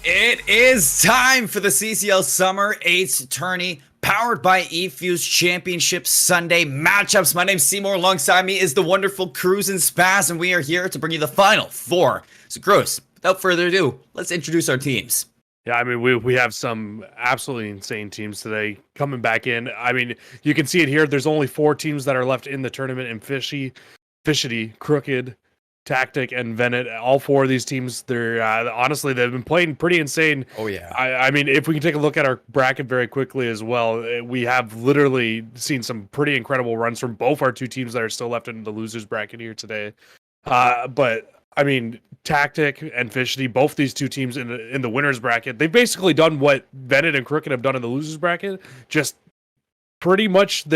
It is time for the CCL Summer 8s tourney, powered by eFuse Championship Sunday matchups. My name's Seymour. Alongside me is the wonderful Cruz and Spaz, and we are here to bring you the final four. So, Cruz, without further ado, let's introduce our teams. Yeah, I mean, we have some absolutely insane teams today coming back in. I mean, you can see it here. There's only 4 teams that are left in the tournament, and Fishity, Crooked, Tactic, and Venitt. All 4 of these teams, they're honestly, they've been playing pretty insane. Oh, yeah. I mean, if we can take a look at our bracket very quickly as well, we have literally seen some pretty incredible runs from both our 2 teams that are still left in the losers bracket here today. But I mean, Tactic and Fishity, both these 2 teams in the winners bracket, they've basically done what Venitt and Crooked have done in the losers bracket. Just pretty much,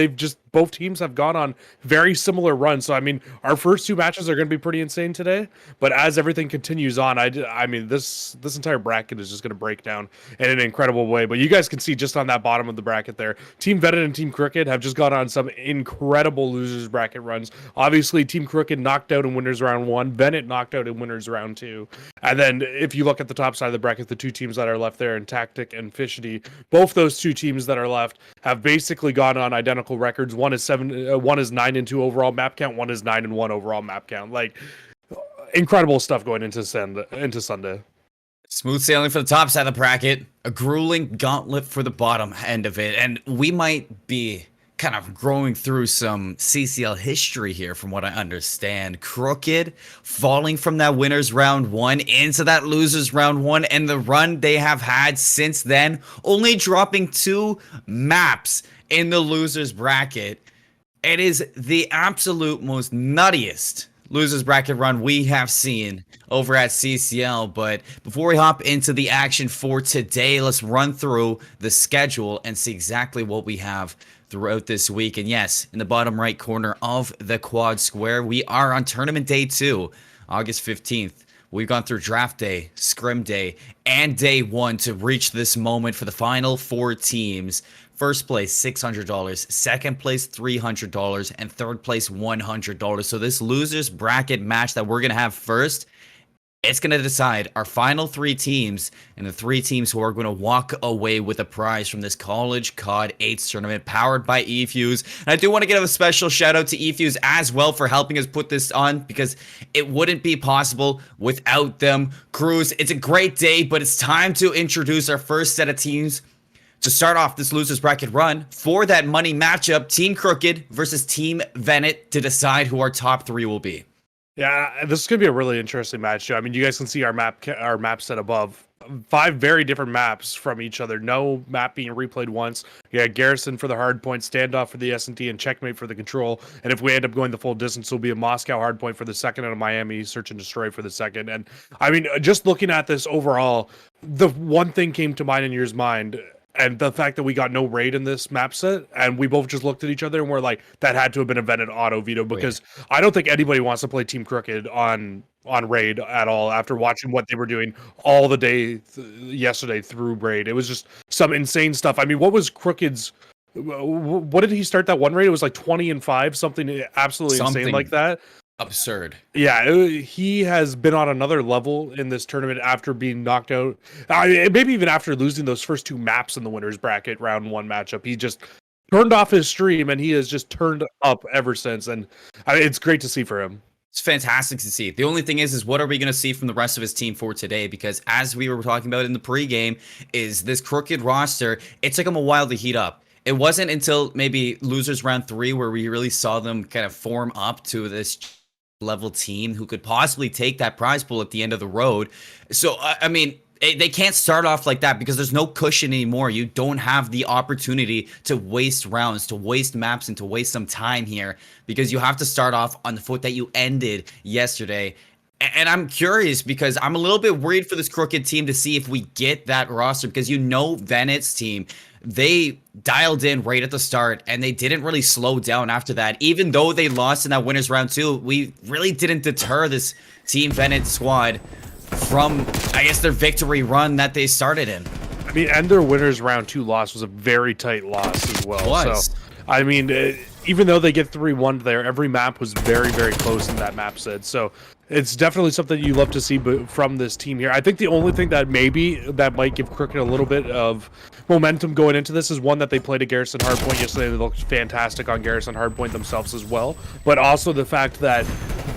both teams have gone on very similar runs. So I mean, our first 2 matches are going to be pretty insane today. But as everything continues on, I mean, this entire bracket is just going to break down in an incredible way. But you guys can see just on that bottom of the bracket there, Team Venitt and Team Crooked have just gone on some incredible losers bracket runs. Obviously, Team Crooked knocked out in winners round 1, Venitt knocked out in winners round 2. And then if you look at the top side of the bracket, the 2 teams that are left there in Tactic and Fishity, both those 2 teams that are left have basically gone on identical records. One is 9-2 overall map count. One is 9-1 overall map count. Like, incredible stuff going into Sunday. Smooth sailing for the top side of the bracket, a grueling gauntlet for the bottom end of it, and we might be kind of growing through some CCL history here from what I understand. Crooked falling from that winners round 1 into that losers round 1, and the run they have had since then, only dropping 2 maps in the losers bracket. It is the absolute most nuttiest losers bracket run we have seen over at CCL. But before we hop into the action for today, let's run through the schedule and see exactly what we have throughout this week. And yes, in the bottom right corner of the quad square, we are on tournament day 2, August 15th. We've gone through draft day, scrim day, and day 1 to reach this moment for the final 4 teams. First place, $600. Second place, $300. And third place, $100. So this losers bracket match that we're going to have first, it's going to decide our final 3 teams and the 3 teams who are going to walk away with a prize from this College COD 8s tournament powered by eFuse. And I do want to give a special shout out to eFuse as well for helping us put this on, because it wouldn't be possible without them. Cruz, it's a great day, but it's time to introduce our first set of teams to start off this losers bracket run for that money matchup, Team Crooked versus Team Venitt, to decide who our top 3 will be. Yeah, this is going to be a really interesting match, too. I mean, you guys can see our map set above. 5 very different maps from each other. No map being replayed once. Yeah, Garrison for the hard point, Standoff for the S&T, and Checkmate for the control. And if we end up going the full distance, it'll be a Moscow hard point for the second and a Miami Search and Destroy for the second. And I mean, just looking at this overall, the one thing came to mind in your mind, and the fact that we got no raid in this map set, and we both just looked at each other and we're like, that had to have been a Venitt auto veto, because I don't think anybody wants to play Team Crooked on raid at all after watching what they were doing all the day yesterday through raid. It was just some insane stuff. I mean, what was Crooked's? What did he start that one raid? It was like 20-5, something absolutely insane like that. Absurd. Yeah, he has been on another level in this tournament after being knocked out. Maybe even after losing those first 2 maps in the winners bracket round 1 matchup. He just turned off his stream, and he has just turned up ever since. And it's great to see for him. It's fantastic to see. The only thing is what are we going to see from the rest of his team for today? Because as we were talking about in the pregame, is this Crooked roster, it took him a while to heat up. It wasn't until maybe losers round 3 where we really saw them kind of form up to this level team who could possibly take that prize pool at the end of the road. So, I mean, they can't start off like that because there's no cushion anymore. You don't have the opportunity to waste rounds, to waste maps, and to waste some time here, because you have to start off on the foot that you ended yesterday. And I'm curious because I'm a little bit worried for this Crooked team to see if we get that roster, because you know Venitt's team, they dialed in right at the start and they didn't really slow down after that. Even though they lost in that winners round 2, we really didn't deter this Team Venitt squad from, I guess, their victory run that they started in. I mean, and their winners round 2 loss was a very tight loss as well. So, I mean, even though they get 3-1 there, every map was very, very close in that map set. So It's definitely something you love to see from this team here. I think the only thing that might give Crooked a little bit of momentum going into this is one that they played at Garrison Hardpoint yesterday. They looked fantastic on Garrison Hardpoint themselves as well, but also the fact that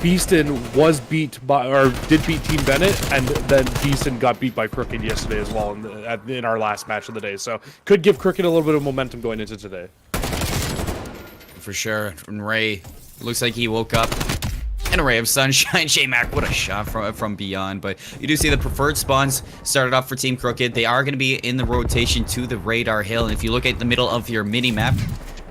Beeston did beat Team Venitt, and then Beeston got beat by Crooked yesterday as well in our last match of the day. So could give Crooked a little bit of momentum going into today. For sure. And Ray looks like he woke up. And a ray of sunshine. J-Mac, what a shot from beyond. But you do see the preferred spawns started off for Team Crooked. They are going to be in the rotation to the radar hill. And if you look at the middle of your mini-map,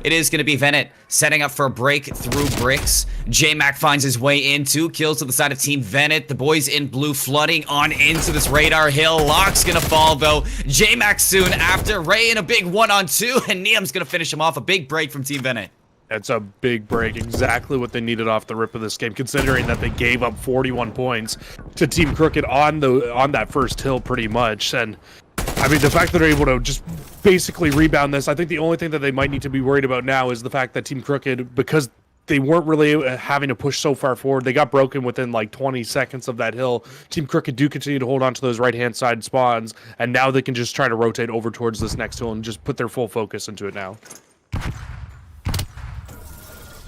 it is going to be Venitt setting up for a break through bricks. J-Mac finds his way in. 2 kills to the side of Team Venitt. The boys in blue flooding on into this radar hill. Lock's going to fall, though. J-Mac soon after. Ray in a big 1-on-2. And Neum's going to finish him off. A big break from Team Venitt. It's a big break, exactly what they needed off the rip of this game, considering that they gave up 41 points to Team Crooked on that first hill pretty much. And I mean, the fact that they're able to just basically rebound this, I think the only thing that they might need to be worried about now is the fact that Team Crooked, because they weren't really having to push so far forward, they got broken within like 20 seconds of that hill. Team Crooked do continue to hold on to those right-hand side spawns, and now they can just try to rotate over towards this next hill and just put their full focus into it now.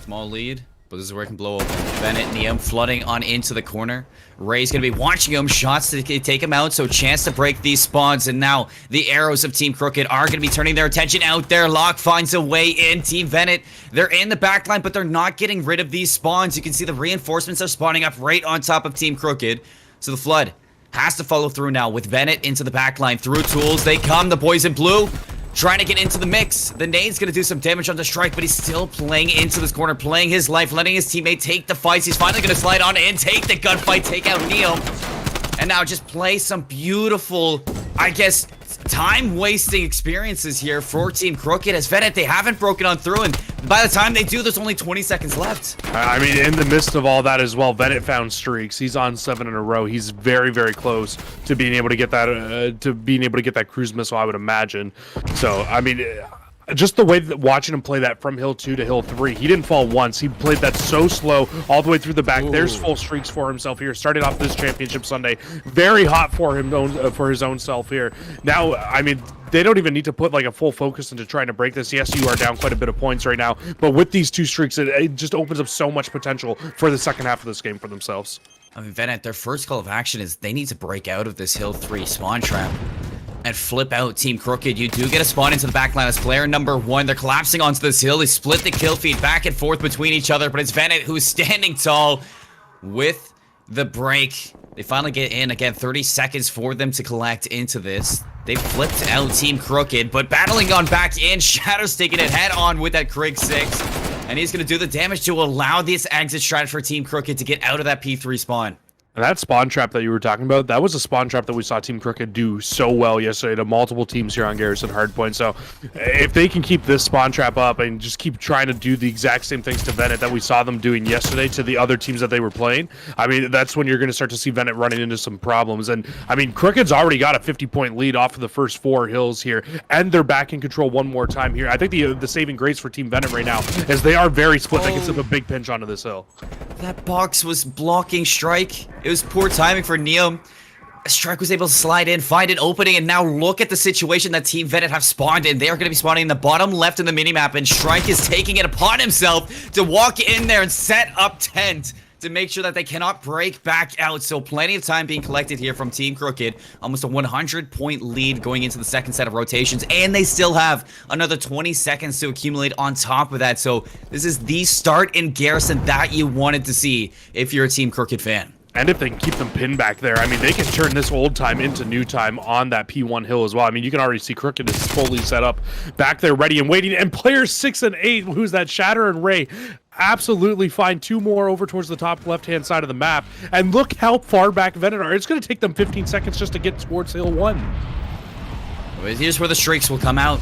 Small lead, but this is where it can blow open. Venitt, Neum flooding on into the corner. Ray's going to be watching him. Shots to take him out, so chance to break these spawns. And now the arrows of Team Crooked are going to be turning their attention out there. Locke finds a way in. Team Venitt, they're in the backline, but they're not getting rid of these spawns. You can see the reinforcements are spawning up right on top of Team Crooked. So the flood has to follow through now with Venitt into the backline. Through tools, they come. The boys in blue trying to get into the mix. The nade's gonna do some damage on the strike, but he's still playing into this corner, playing his life, letting his teammate take the fights. He's finally gonna slide on in, take the gunfight, take out Neum, and now just play some beautiful, I guess, time-wasting experiences here for Team Crooked. As Venitt, they haven't broken on through, and by the time they do, there's only 20 seconds left. I mean, in the midst of all that as well, Venitt found streaks. He's on 7 in a row. He's very, very close to being able to get that cruise missile, I would imagine. So, I mean, just the way that watching him play that from hill 2 to hill 3, he didn't fall once. He played that so slow all the way through the back. Ooh. There's full streaks for himself here. Started off this championship Sunday, very hot for him for his own self here. Now, I mean, they don't even need to put like a full focus into trying to break this. Yes, you are down quite a bit of points right now, but with these 2 streaks, it just opens up so much potential for the second half of this game for themselves. I mean, Venitt, their first call of action is they need to break out of this hill 3 spawn trap and flip out Team Crooked. You do get a spawn into the backline as player number 1. They're collapsing onto this hill. They split the kill feed back and forth between each other, but it's Venitt who's standing tall with the break. They finally get in. Again, 30 seconds for them to collect into this. They flipped out Team Crooked, but battling on back in. Shadow's taking it head on with that Krieg 6, and he's going to do the damage to allow this exit strat for Team Crooked to get out of that P3 spawn. And that spawn trap that you were talking about, that was a spawn trap that we saw Team Crooked do so well yesterday to multiple teams here on Garrison Hardpoint. So if they can keep this spawn trap up and just keep trying to do the exact same things to Venitt that we saw them doing yesterday to the other teams that they were playing, I mean, that's when you're going to start to see Venitt running into some problems. And I mean, Crooked's already got a 50-point lead off of the first 4 hills here, and they're back in control one more time here. I think the saving grace for Team Venitt right now is they are very split. They can slip a big pinch onto this hill. That box was blocking Strike. It was poor timing for Neum. Strike was able to slide in, find an opening, and now look at the situation that Team Venitt have spawned in. They are going to be spawning in the bottom left of the minimap, and Strike is taking it upon himself to walk in there and set up tent to make sure that they cannot break back out. So plenty of time being collected here from Team Crooked. Almost a 100-point lead going into the second set of rotations, and they still have another 20 seconds to accumulate on top of that. So this is the start in Garrison that you wanted to see if you're a Team Crooked fan. And if they can keep them pinned back there, I mean, they can turn this old time into new time on that P1 hill as well. I mean, you can already see Crooked is fully set up back there, ready and waiting. And players 6 and 8, who's that, Shatter and Ray, absolutely find 2 more over towards the top left-hand side of the map. And look how far back Venitt are. It's going to take them 15 seconds just to get towards hill 1. Here's where the streaks will come out.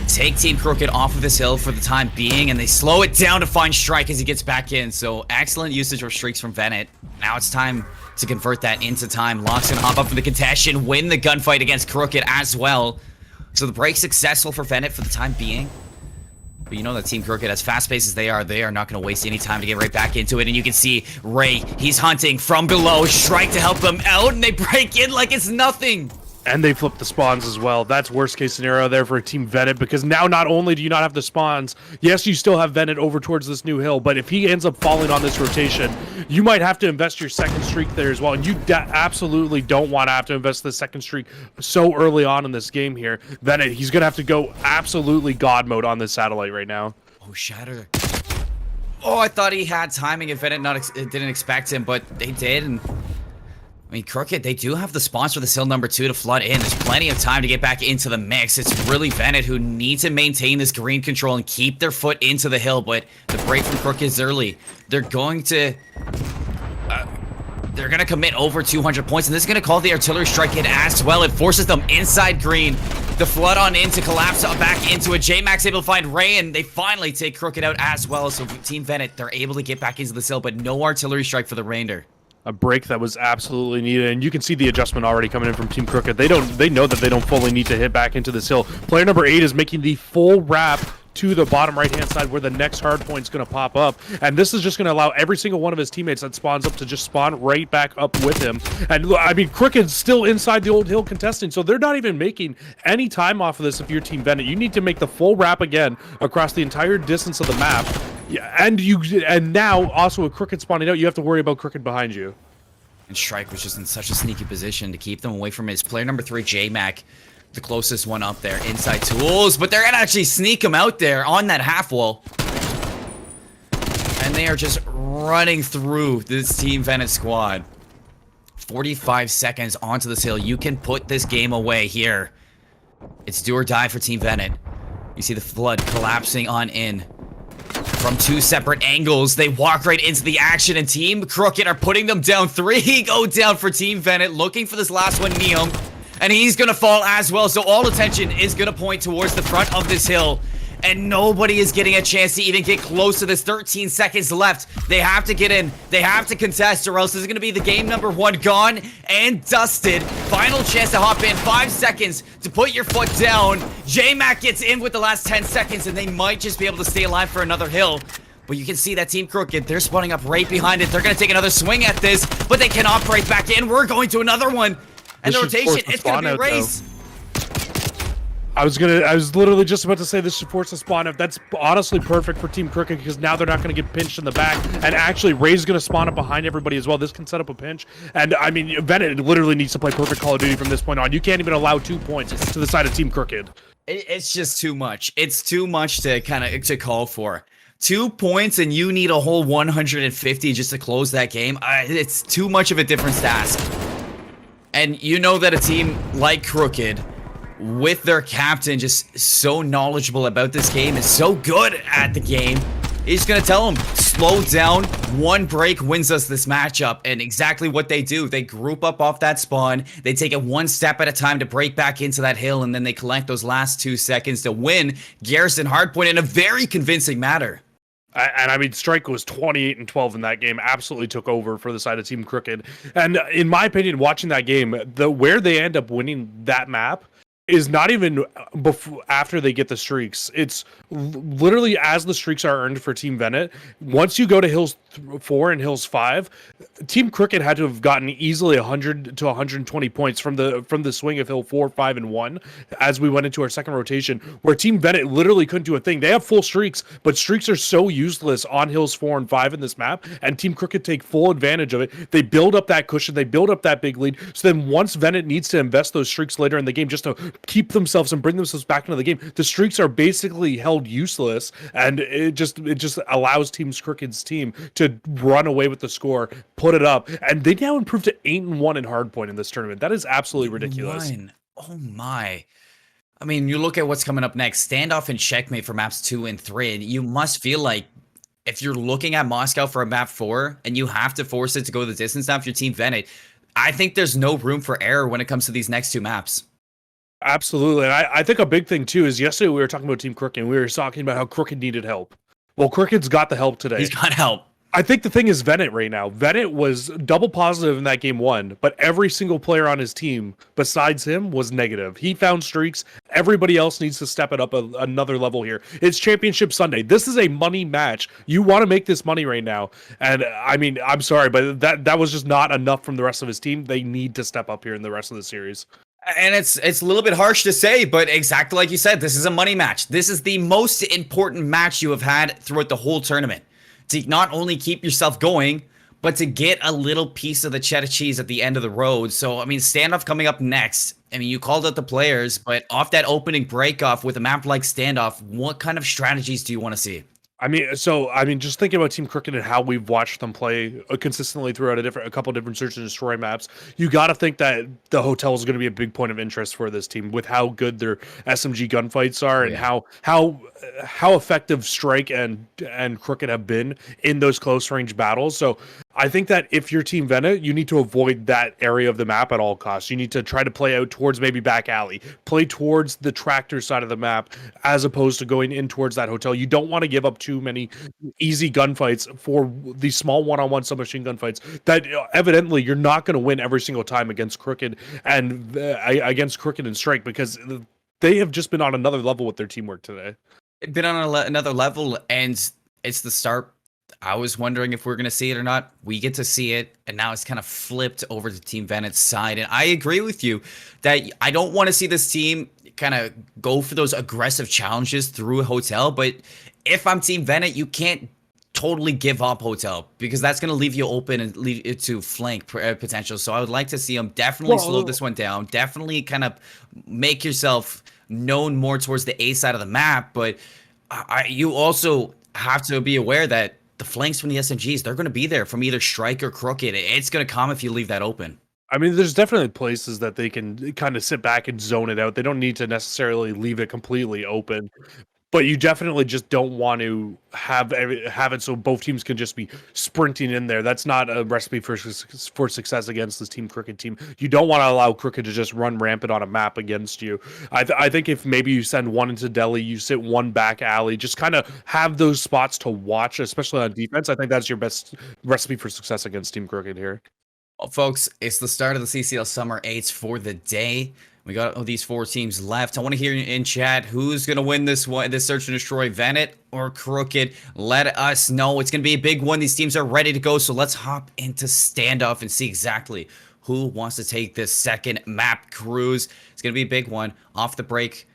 Take Team Crooked off of this hill for the time being, and they slow it down to find Strike as he gets back in. So excellent usage of streaks from Venitt. Now it's time to convert that into time. Locke's gonna hop up for the contention, win the gunfight against Crooked as well. So the break successful for Venitt for the time being. But you know that Team Crooked, as fast-paced as they are not going to waste any time to get right back into it. And you can see Ray, he's hunting from below, Strike to help them out, and they break in like it's nothing. And they flip the spawns as well. That's worst case scenario there for Team Venitt, because now not only do you not have the spawns, yes, you still have Venitt over towards this new hill, but if he ends up falling on this rotation, you might have to invest your second streak there as well. And you absolutely don't want to have to invest the second streak so early on in this game here. Venitt, he's going to have to go absolutely God mode on this satellite right now. Oh, Shatter. Oh, I thought he had timing if Venitt didn't expect him, but they did. And I mean, Crooked, they do have the spawns for the hill number 2 to flood in. There's plenty of time to get back into the mix. It's really Venitt who need to maintain this green control and keep their foot into the hill, but the break from Crooked is early. They're going to commit over 200 points, and this is going to call the artillery strike in as well. It forces them inside green. The flood on in to collapse back into it. J-Max able to find Ray, and they finally take Crooked out as well. So Team Venitt, they're able to get back into the hill, but no artillery strike for the Rainder. A break that was absolutely needed, and you can see the adjustment already coming in from Team Crooked. They know that they don't fully need to hit back into this hill. Player number 8 is making the full wrap to the bottom right hand side where the next hard point is going to pop up, and this is just going to allow every single one of his teammates that spawns up to just spawn right back up with him. And I mean, Crooked's still inside the old hill contesting, so they're not even making any time off of this. If you're Team Venitt, you need to make the full wrap again across the entire distance of the map. Yeah, and now also with Crooked spawning out, you have to worry about Crooked behind you. And Strike was just in such a sneaky position to keep them away from his player number 3, J-Mac, the closest one up there, inside tools, but they're gonna actually sneak him out there on that half wall. And they are just running through this Team Venitt squad. 45 seconds onto this hill. You can put this game away here. It's do or die for Team Venitt. You see the flood collapsing on in. From 2 separate angles, they walk right into the action, and Team Crooked are putting them down. 3 go down for Team Venitt, looking for this last one, Neom. And he's gonna fall as well, so all attention is gonna point towards the front of this hill. And nobody is getting a chance to even get close to this. 13 seconds left. They have to get in. They have to contest, or else this is going to be the game number 1 gone and dusted. Final chance to hop in. 5 seconds to put your foot down. J-Mac gets in with the last 10 seconds, and they might just be able to stay alive for another hill. But you can see that Team Crooked, they're spawning up right behind it. They're going to take another swing at this, but they cannot break back in. We're going to another one. And the rotation, it's going to be a race. I was literally just about to say this supports the spawn up. That's honestly perfect for Team Crooked, because now they're not going to get pinched in the back. And actually, Ray's going to spawn up behind everybody as well. This can set up a pinch. And I mean, Venitt literally needs to play perfect Call of Duty from this point on. You can't even allow 2 points to the side of Team Crooked. It's just too much. It's too much to call for. 2 points, and you need a whole 150 just to close that game. It's too much of a difference to ask. And you know that a team like Crooked, with their captain just so knowledgeable about this game, is so good at the game, he's gonna tell him, slow down, 1 break wins us this matchup. And exactly what they do, they group up off that spawn, they take it 1 step at a time to break back into that hill, and then they collect those last 2 seconds to win Garrison Hardpoint in a very convincing manner. And I mean, Strike was 28-12 in that game, absolutely took over for the side of Team Crooked. And in my opinion, watching that game, where they end up winning that map is not even after they get the streaks. It's literally as the streaks are earned for Team Venitt. Once you go to Hills 4 and Hills 5, Team Crooked had to have gotten easily 100 to 120 points from the swing of Hill 4, 5, and 1 as we went into our second rotation, where Team Venitt literally couldn't do a thing. They have full streaks, but streaks are so useless on Hills 4 and 5 in this map, and Team Crooked take full advantage of it. They build up that cushion, they build up that big lead, so then once Venitt needs to invest those streaks later in the game just to keep themselves and bring themselves back into the game, the streaks are basically held useless, and it just allows Team Crooked's team to run away with the score, put it up, and they now improved to 8-1 in hardpoint in this tournament. That is absolutely ridiculous. Oh my. I mean, you look at what's coming up next, standoff and checkmate for maps 2 and 3, and you must feel like if you're looking at Moscow for a map 4 and you have to force it to go the distance now for your Team Venitt, I think there's no room for error when it comes to these next 2 maps. Absolutely. And I think a big thing too is yesterday we were talking about Team Crooked, and we were talking about how Crooked needed help. Well, Crooked's got the help today. He's got help. I think the thing is Venitt right now. Venitt was double positive in that game one, but every single player on his team besides him was negative. He found streaks. Everybody else needs to step it up another level here. It's Championship Sunday. This is a money match. You want to make this money right now. And I mean, I'm sorry, but that was just not enough from the rest of his team. They need to step up here in the rest of the series. And it's a little bit harsh to say, but exactly like you said, this is a money match. This is the most important match you have had throughout the whole tournament. To not only keep yourself going, but to get a little piece of the cheddar cheese at the end of the road. So, I mean, standoff coming up next. I mean, you called out the players, but off that opening break-off with a map like standoff, what kind of strategies do you want to see? I mean, just thinking about Team Crooked and how we've watched them play consistently throughout a couple different search and destroy maps, you got to think that the hotel is going to be a big point of interest for this team with how good their SMG gunfights are and how effective Strike and Crooked have been in those close range battles. So I think that if you're Team Venitt, you need to avoid that area of the map at all costs. You need to try to play out towards maybe back alley, play towards the tractor side of the map, as opposed to going in towards that hotel. You don't want to give up too many easy gunfights for these small one-on-one submachine gunfights that evidently you're not going to win every single time against Crooked and Strike, because they have just been on another level with their teamwork today. Been on another level, and it's the start. I was wondering if we're going to see it or not. We get to see it, and now it's kind of flipped over to Team Venett's side. And I agree with you that I don't want to see this team kind of go for those aggressive challenges through a hotel. But if I'm Team Venitt, you can't totally give up hotel, because that's going to leave you open and leave it to flank potential. So I would like to see them definitely slow this one down. Definitely kind of make yourself known more towards the A side of the map. But you also have to be aware that the flanks from the SMGs, they're going to be there from either Strike or Crooked. It's going to come if you leave that open. I mean, there's definitely places that they can kind of sit back and zone it out. They don't need to necessarily leave it completely open. But you definitely just don't want to have it so both teams can just be sprinting in there. That's not a recipe for success against this Team Crooked team. You don't want to allow Crooked to just run rampant on a map against you. I think if maybe you send one into deli, you sit one back alley, just kind of have those spots to watch, especially on defense. I think that's your best recipe for success against Team Crooked here. Well, folks, it's the start of the CCL Summer 8s for the day. We got these 4 teams left. I want to hear in chat who's going to win this one, this search and destroy, Venitt or Crooked. Let us know. It's going to be a big one. These teams are ready to go, so let's hop into standoff and see exactly who wants to take this second map cruise. It's going to be a big one. Off the break,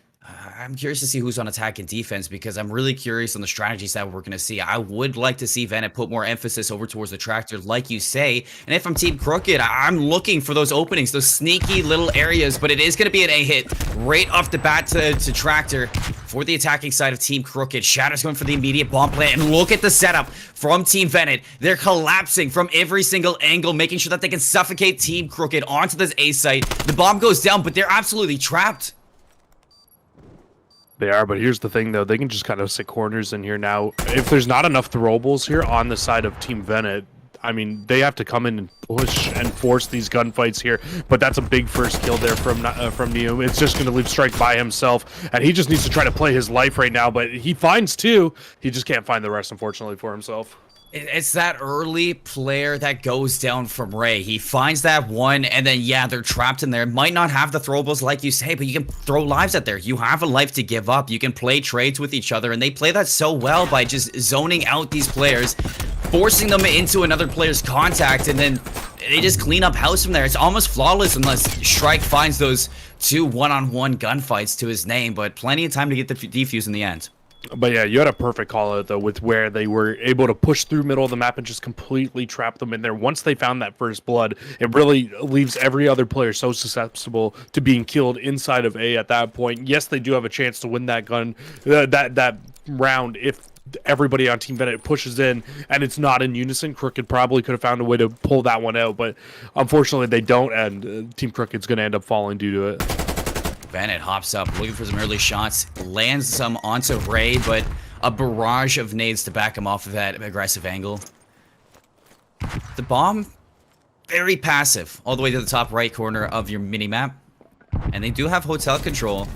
I'm curious to see who's on attack and defense, because I'm really curious on the strategies that we're going to see. I would like to see Venitt put more emphasis over towards the tractor, like you say. And if I'm Team Crooked, I'm looking for those openings, those sneaky little areas. But it is going to be an A hit right off the bat to tractor for the attacking side of Team Crooked. Shatter's going for the immediate bomb plant. And look at the setup from Team Venitt. They're collapsing from every single angle, making sure that they can suffocate Team Crooked onto this A site. The bomb goes down, but they're absolutely trapped. They are, but here's the thing, though. They can just kind of sit corners in here now. If there's not enough throwables here on the side of Team Venitt, I mean, they have to come in and push and force these gunfights here. But that's a big first kill there from Neo. It's just going to leave Strike by himself, and he just needs to try to play his life right now. But he finds 2. He just can't find the rest, unfortunately, for himself. It's that early player that goes down from Ray. He finds that one, and then, yeah, they're trapped in there. Might not have the throwables like you say, but you can throw lives out there. You have a life to give up. You can play trades with each other, and they play that so well by just zoning out these players, forcing them into another player's contact, and then they just clean up house from there. It's almost flawless unless Strike finds those 2 one-on-one gunfights to his name, but plenty of time to get the defuse in the end. But yeah, you had a perfect call out, though, with where they were able to push through middle of the map and just completely trap them in there. Once they found that first blood, it really leaves every other player so susceptible to being killed inside of A at that point. Yes, they do have a chance to win that gun, that round if everybody on Team Venitt pushes in and it's not in unison. Crooked probably could have found a way to pull that one out, but unfortunately they don't, and Team Crooked's going to end up falling due to it. Venitt hops up, looking for some early shots, lands some onto Ray, but a barrage of nades to back him off of that aggressive angle. The bomb, very passive, all the way to the top right corner of your mini-map. And they do have hotel control.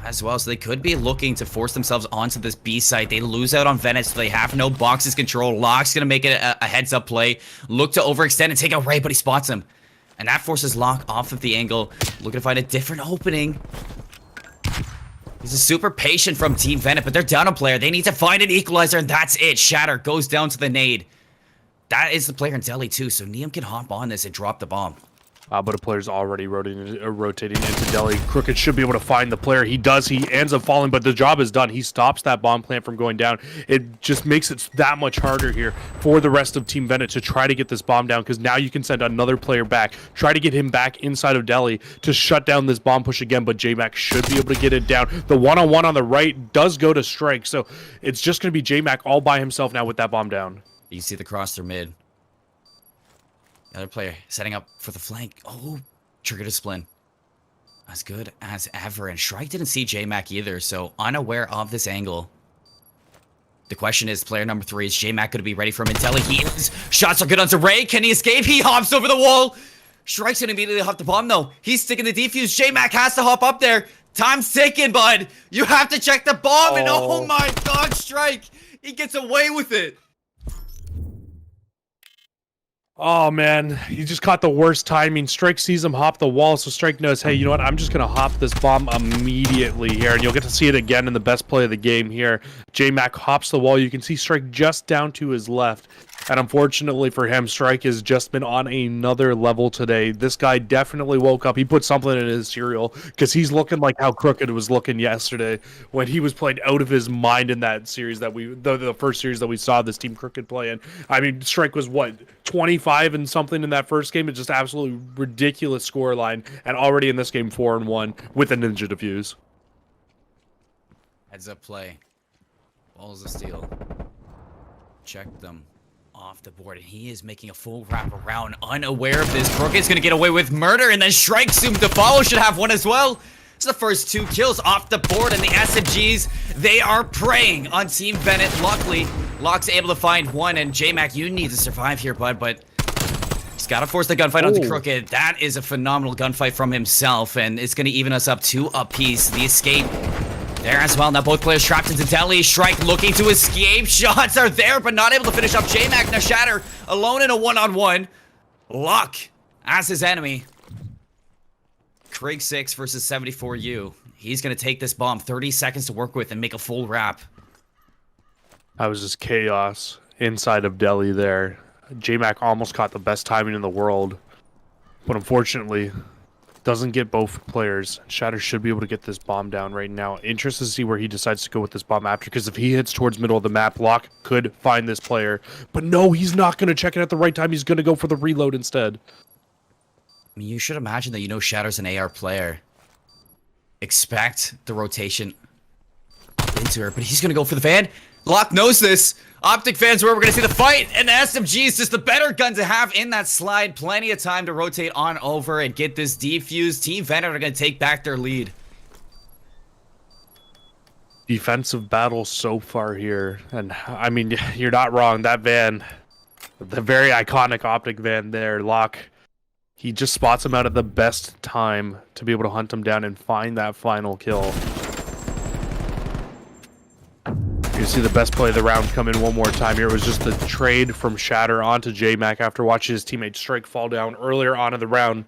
as well, so they could be looking to force themselves onto this B site. They lose out on Venitt, so they have no boxes control. Locke's gonna make it a heads-up play, look to overextend and take out Ray, but he spots him. And that forces Locke off of the angle, looking to find a different opening. This is super patient from Team Venitt, but they're down a player. They need to find an equalizer, and that's it. Shatter goes down to the nade. That is the player in Delhi, too, so Neum can hop on this and drop the bomb. But a player's already rotating into Delhi. Crooked should be able to find the player. He does. He ends up falling, but the job is done. He stops that bomb plant from going down. It just makes it that much harder here for the rest of Team Venitt to try to get this bomb down, because now you can send another player back, try to get him back inside of Delhi to shut down this bomb push again, but JMac should be able to get it down. The one-on-one on the right does go to Strike, so it's just going to be JMac all by himself now with that bomb down. You see the cross through mid. Other player setting up for the flank. Oh, trigger discipline. As good as ever. And Shrike didn't see JMac either, so unaware of this angle. The question is, player number 3, is JMac going to be ready for him in Delhi? He is. Shots are good onto Ray. Can he escape? He hops over the wall. Shrike's going to immediately hop the bomb, though. He's sticking the defuse. JMac has to hop up there. Time's ticking, bud. You have to check the bomb. And oh my god, Strike. He gets away with it. Oh, man, he just caught the worst timing. Strike sees him hop the wall, so Strike knows, hey, you know what? I'm just going to hop this bomb immediately here, and you'll get to see it again in the best play of the game here. JMac hops the wall. You can see Strike just down to his left, and unfortunately for him, Strike has just been on another level today. This guy definitely woke up. He put something in his cereal, because he's looking like how Crooked was looking yesterday when he was playing out of his mind in that series that the first series that we saw this Team Crooked play in. I mean, Strike was, what, 25 and something in that first game? It's just absolutely ridiculous scoreline, and already in this game 4-1 with a ninja defuse. Heads up play. Balls of steel. Check them off the board, and he is making a full wrap around, unaware of this. Crooked's gonna get away with murder, and then Shrike soon to follow should have one as well. It's the first 2 kills off the board, and the SMGs, they are preying on Team Venitt. Luckily, Locke's able to find one, and JMac, you need to survive here, bud, but he's got to force the gunfight onto Crooked. That is a phenomenal gunfight from himself, and it's going to even us up 2 apiece. The escape there as well. Now both players trapped into Delhi. Shrike looking to escape. Shots are there, but not able to finish up JMac. Now Shatter alone in a one-on-one. Locke as his enemy. Krieg 6 versus 74U. He's going to take this bomb. 30 seconds to work with and make a full wrap. That was just chaos inside of Delhi there. JMac almost caught the best timing in the world, but unfortunately doesn't get both players. Shatter should be able to get this bomb down right now. Interested to see where he decides to go with this bomb after, because if he hits towards middle of the map, Locke could find this player. But no, he's not going to check it at the right time. He's going to go for the reload instead. I mean, you should imagine that you know Shatter's an AR player. Expect the rotation up into her, but he's going to go for the fan. Locke knows this. Optic fans, where we're going to see the fight, and the SMG is just the better gun to have in that slide. Plenty of time to rotate on over and get this defused. Team Venitt are going to take back their lead. Defensive battle so far here, and I mean, you're not wrong. That van, the very iconic Optic van there, Locke, he just spots him out at the best time to be able to hunt him down and find that final kill. You see the best play of the round come in one more time here. It was just the trade from Shatter onto JMac after watching his teammate Strike fall down earlier on in the round.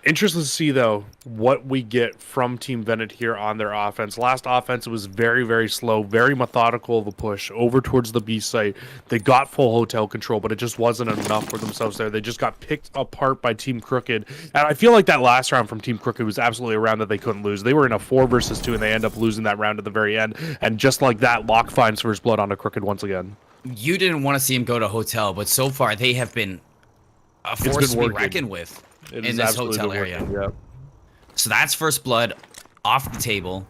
Interested to see, though, what we get from Team Venitt here on their offense. Last offense, it was very, very slow, very methodical of a push over towards the B site. They got full hotel control, but it just wasn't enough for themselves there. They just got picked apart by Team Crooked. And I feel like that last round from Team Crooked was absolutely a round that they couldn't lose. They were in a 4 versus 2, and they end up losing that round at the very end. And just like that, Locke finds first blood onto Crooked once again. You didn't want to see him go to hotel, but so far they have been a force to be reckoned with. In this hotel area. Yeah. So that's first blood off the table.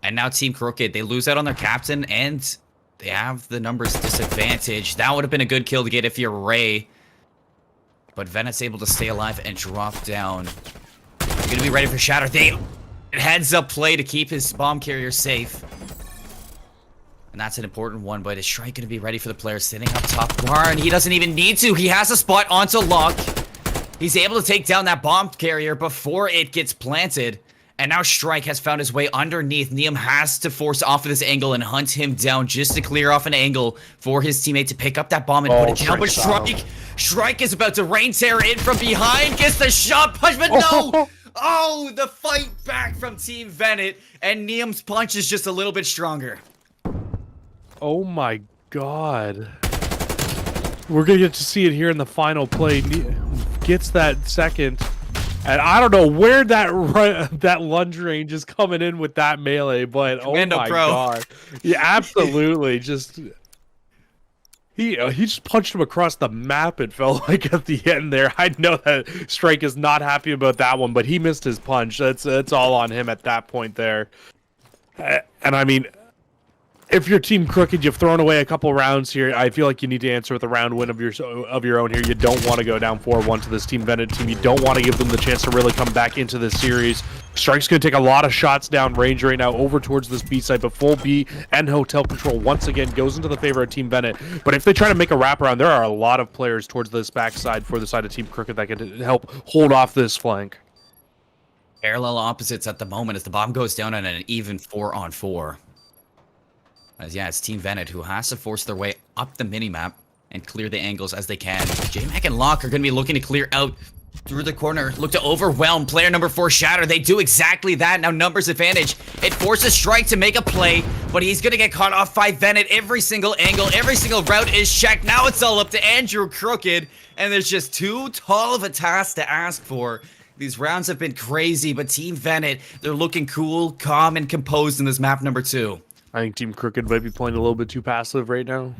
And now Team Crooked, they lose out on their captain, and they have the numbers disadvantage. That would have been a good kill to get if you're Ray. But Venitt's able to stay alive and drop down. They're going to be ready for Shatter. They heads up play to keep his bomb carrier safe. And that's an important one, but is Shrike going to be ready for the player sitting up top? Warren, he doesn't even need to. He has a spot onto Locke. He's able to take down that bomb carrier before it gets planted. And now Strike has found his way underneath. Neum has to force off of this angle and hunt him down just to clear off an angle for his teammate to pick up that bomb and put it down. But Strike is about to rain terror in from behind, gets the shot punch, but no! Oh, the fight back from Team Venitt, and Neum's punch is just a little bit stronger. Oh my god. We're gonna get to see it here in the final play. Gets that second. And I don't know where that lunge range is coming in with that melee, but Commando oh my Pro. god. Yeah, absolutely. He just punched him across the map, it felt like, at the end there. I know that Strike is not happy about that one, but he missed his punch. That's all on him at that point there. And I mean, if you're Team Crooked, you've thrown away a couple rounds here. I feel like you need to answer with a round win of your own here. You don't want to go down 4-1 to this Team Venitt team. You don't want to give them the chance to really come back into this series. Strike's going to take a lot of shots down range right now over towards this B site, but full B and hotel control once again goes into the favor of Team Venitt. But if they try to make a wraparound, there are a lot of players towards this backside for the side of Team Crooked that can help hold off this flank. Parallel opposites at the moment as the bomb goes down on an even 4-on-4. As yeah, it's Team Venitt who has to force their way up the minimap and clear the angles as they can. J-Mac and Locke are going to be looking to clear out through the corner. Look to overwhelm player number 4, Shatter. They do exactly that. Now numbers advantage. It forces Strike to make a play, but he's going to get caught off by Venitt. Every single angle, every single route is checked. Now it's all up to Andrew Crooked, and there's just too tall of a task to ask for. These rounds have been crazy, but Team Venitt, they're looking cool, calm, and composed in this map number 2. I think Team Crooked might be playing a little bit too passive right now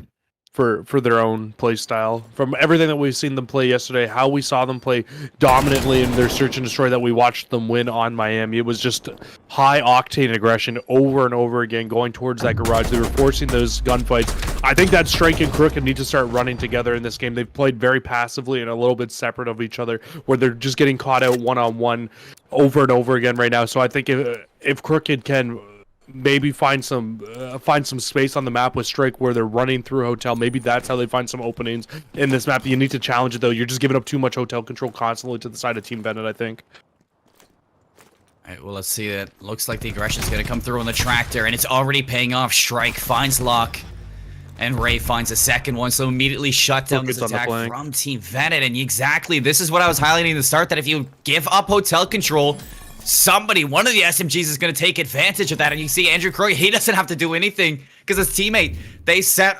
for their own play style. From everything that we've seen them play yesterday, how we saw them play dominantly in their search and destroy that we watched them win on Miami, it was just high octane aggression over and over again going towards that garage. They were forcing those gunfights. I think that Strike and Crooked need to start running together in this game. They've played very passively and a little bit separate of each other, where they're just getting caught out one-on-one over and over again right now. So I think if Crooked can maybe find some space on the map with Strike where they're running through hotel, maybe that's how they find some openings in this map. You need to challenge it though. You're just giving up too much hotel control constantly to the side of Team Venitt, I think. All right, well, let's see. It looks like the aggression is going to come through on the tractor, and it's already paying off. Strike finds Locke, and Ray finds a second one, so immediately shut down this attack from Team Venitt. And exactly, this is what I was highlighting at the start, that if you give up hotel control, one of the SMGs is going to take advantage of that. And you see Andrew Crooked, he doesn't have to do anything because his teammate, they set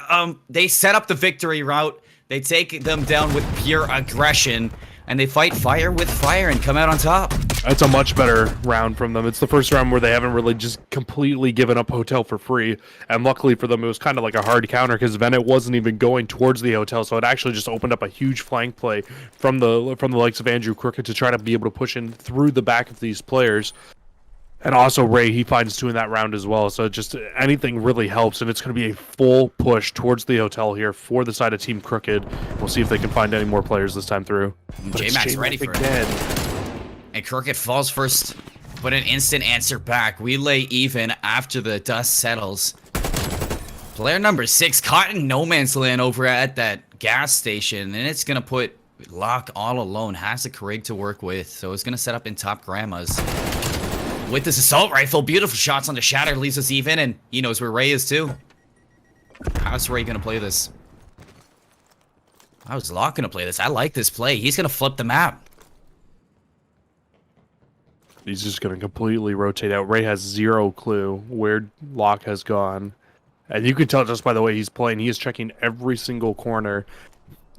up the victory route. They take them down with pure aggression, and they fight fire with fire and come out on top. It's a much better round from them. It's the first round where they haven't really just completely given up hotel for free. And luckily for them, it was kind of like a hard counter because Venitt wasn't even going towards the hotel. So it actually just opened up a huge flank play from the likes of Andrew Crooked to try to be able to push in through the back of these players. And also Ray, he finds 2 in that round as well. So just anything really helps. And it's going to be a full push towards the hotel here for the side of Team Crooked. We'll see if they can find any more players this time through. J-Mac's ready for it. And Crooked falls first, but an instant answer back. We lay even after the dust settles. Player number 6 caught in no man's land over at that gas station, and it's going to put Locke all alone. Has a Krig to work with, so it's going to set up in top grandmas. With this assault rifle, beautiful shots on the Shatter, leaves us even, and he knows where Ray is too. How's Ray gonna play this? How's Locke gonna play this? I like this play. He's gonna flip the map. He's just gonna completely rotate out. Ray has 0 clue where Locke has gone. And you can tell just by the way he's playing, he is checking every single corner.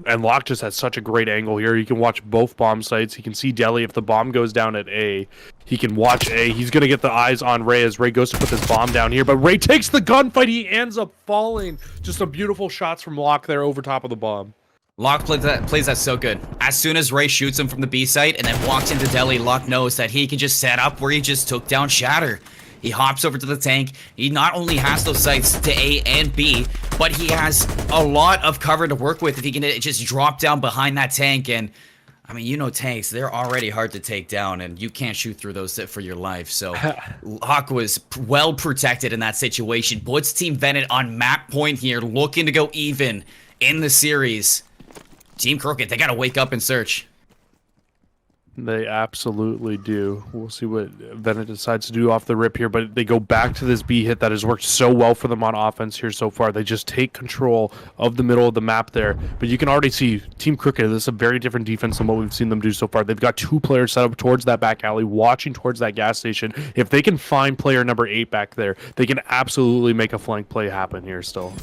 And Locke just has such a great angle here. You can watch both bomb sites. He can see Deli. If the bomb goes down at A, he can watch A. He's going to get the eyes on Ray as Ray goes to put this bomb down here. But Ray takes the gunfight. He ends up falling. Just some beautiful shots from Locke there over top of the bomb. Locke plays that so good. As soon as Ray shoots him from the B site and then walks into Deli, Locke knows that he can just set up where he just took down Shatter. He hops over to the tank. He not only has those sights to A and B, but he has a lot of cover to work with if he can just drop down behind that tank. And, I mean, you know tanks, they're already hard to take down, and you can't shoot through those for your life. So, Locke was well protected in that situation. Puts Team Venitt on map point here, looking to go even in the series. Team Crooked, they got to wake up and search. They absolutely do. We'll see what Venitt decides to do off the rip here, but they go back to this B hit that has worked so well for them on offense here so far. They just take control of the middle of the map there. But you can already see Team Cricket, this is a very different defense than what we've seen them do so far. They've got 2 players set up towards that back alley, watching towards that gas station. If they can find player number 8 back there, they can absolutely make a flank play happen here still.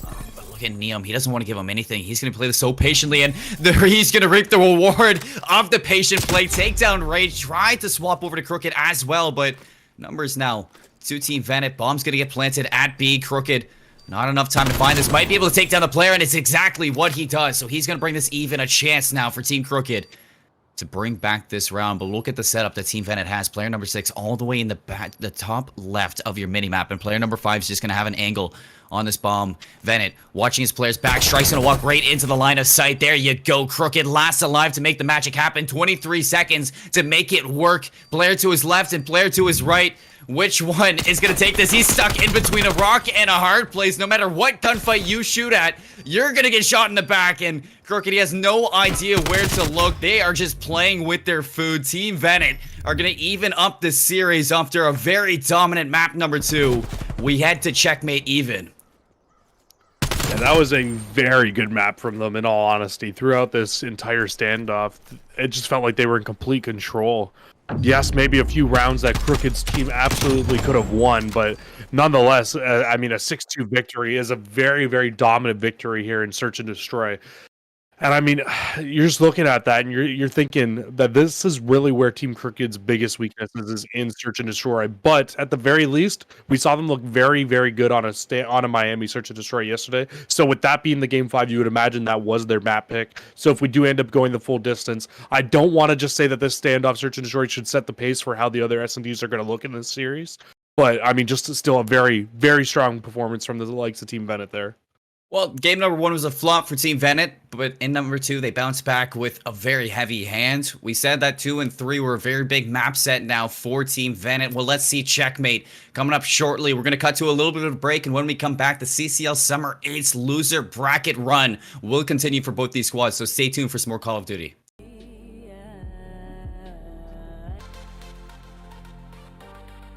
Look at Neum. He doesn't want to give him anything. He's going to play this so patiently, and he's going to reap the reward of the patient play. Takedown Rage tried to swap over to Crooked as well, but numbers now. 2-team Venitt. Bomb's going to get planted at B. Crooked, not enough time to find this. Might be able to take down the player, and it's exactly what he does. So he's going to bring this even a chance now for Team Crooked to bring back this round. But look at the setup that Team Venitt has. Player number 6 all the way in the top left of your mini-map, and player number 5 is just going to have an angle on this bomb. Venitt watching his players back. Strike's gonna walk right into the line of sight. There you go. Crooked last alive to make the magic happen. 23 seconds to make it work. Player to his left and player to his right. Which one is gonna take this? He's stuck in between a rock and a hard place. No matter what gunfight you shoot at, you're gonna get shot in the back. And Crooked, he has no idea where to look. They are just playing with their food. Team Venitt are gonna even up this series after a very dominant map number 2. We head to checkmate even. Yeah, that was a very good map from them, in all honesty. Throughout this entire standoff, it just felt like they were in complete control. Yes, maybe a few rounds that Crooked's team absolutely could have won, but nonetheless, I mean, a 6-2 victory is a very, very dominant victory here in Search and Destroy. And I mean, you're just looking at that and you're thinking that this is really where Team Crooked's biggest weaknesses is in Search and Destroy. But at the very least, we saw them look very, very good on a Miami Search and Destroy yesterday. So with that being the Game 5, you would imagine that was their map pick. So if we do end up going the full distance, I don't want to just say that this standoff Search and Destroy should set the pace for how the other S&Ds are going to look in this series. But I mean, just still a very, very strong performance from the likes of Team Venitt there. Well, game number 1 was a flop for Team Venitt, but in number 2, they bounced back with a very heavy hand. We said that 2 and 3 were a very big map set now for Team Venitt. Well, let's see checkmate coming up shortly. We're going to cut to a little bit of a break, and when we come back, the CCL Summer 8's loser bracket run will continue for both these squads, so stay tuned for some more Call of Duty.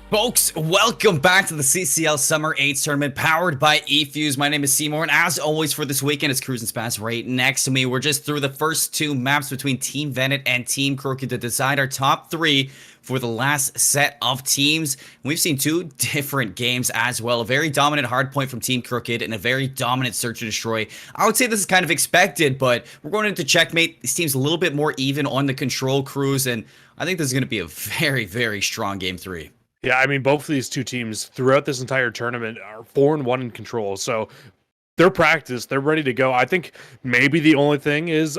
Folks, welcome back to the CCL Summer 8s tournament powered by eFuse. My name is Seymour, and as always for this weekend, it's Cruz and Spaz right next to me. We're just through the first 2 maps between Team Venitt and Team Crooked to decide our top 3 for the last set of teams. We've seen 2 different games as well. A very dominant hardpoint from Team Crooked and a very dominant Search and Destroy. I would say this is kind of expected, but we're going into checkmate. This team's a little bit more even on the control cruise, and I think this is going to be a very, very strong game 3. Yeah, I mean, both of these 2 teams throughout this entire tournament are 4-1 in control. So they're practiced. They're ready to go. I think maybe the only thing is,